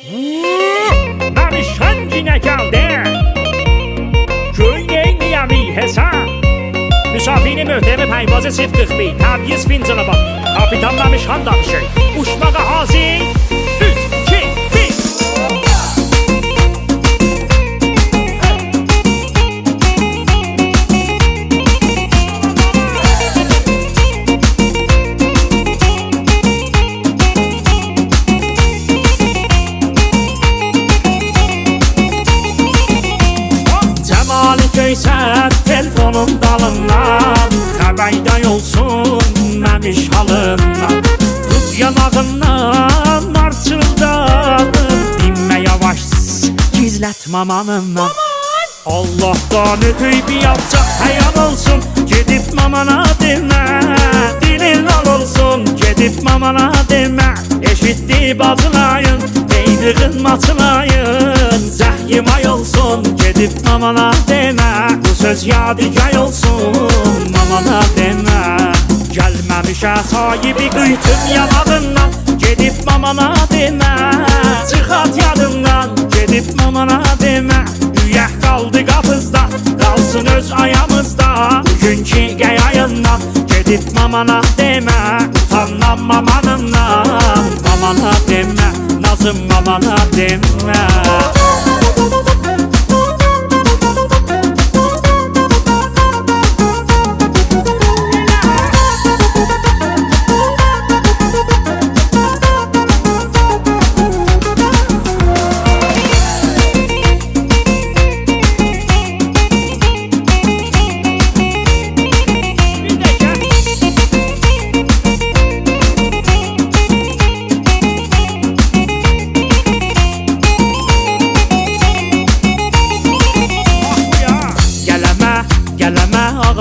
Məmişən yine geldi. Köynək niyəmi hesab. Müsafini möhtəmi payvazı 041. Təbyiz fincanı bak. Kapitan Məmişən danışır. Uçmağa hazır. 3, 2, 1. Göysən telefonun dalından, xəbərdə olsun məmiş halından. Tut yanağından, marçıldadım, dinmə yavaş, gizlət mamanından. Allah'tan ötüy bir yapacak həyan olsun, gedib mamana demə. Dilin al olsun, gedib mamana demə. Eşitdi bacılayın, deydiğin maçılayın. Zəhyim ay olsun, gedib mamana demə. Bu söz yadigar olsun, mamana demə. Gəlməmişə sahibi qıytım yanağından, gedib mamana demə. Çıxat yadından, gedib mamana demə. Üyək qaldı qapızda, qalsın öz ayağımızda. Bugünkü qəyayından, gedib mamana demə. Utandan mamanından, mamana demə. Nazım mamana demə.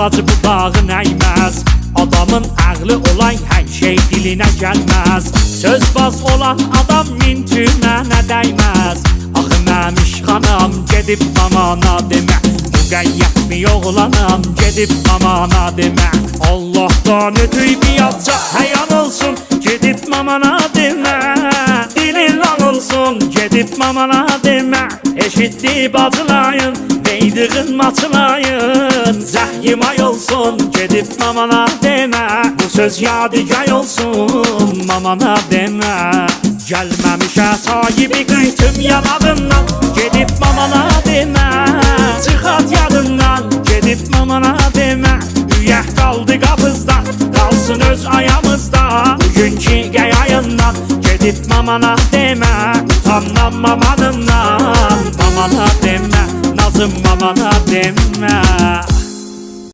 Ağacı budağın əyməz. Adamın ağlı olan hər şey dilinə gəlməz. Sözbaz olan adam mintümənə dəyməz. Axı Məmiş xanım gedib mamana demə. Müqəyyət bir oğlanam gedib mamana demə. Allah'tan ötüy bir yapacaq həyan olsun, gedib mamana demə. Dilin lan olsun, gedib mamana demə. Eşitdi bacılayın, deydiğin maçılayın. Zəhyim ay olsun, gedib mamana demə. Bu söz yadigar olsun, mamana demə. Gəlməmişə sahibi qıytım yanağından, gedib mamana demə. Çıxat yadından, gedib mamana demə. Üyək qaldı qapızda, qalsın öz ayağımızda. Bugünkü qəyayından, gedib mamana demə. Utandan mamanından, mamana demə. Nazım mamana demə.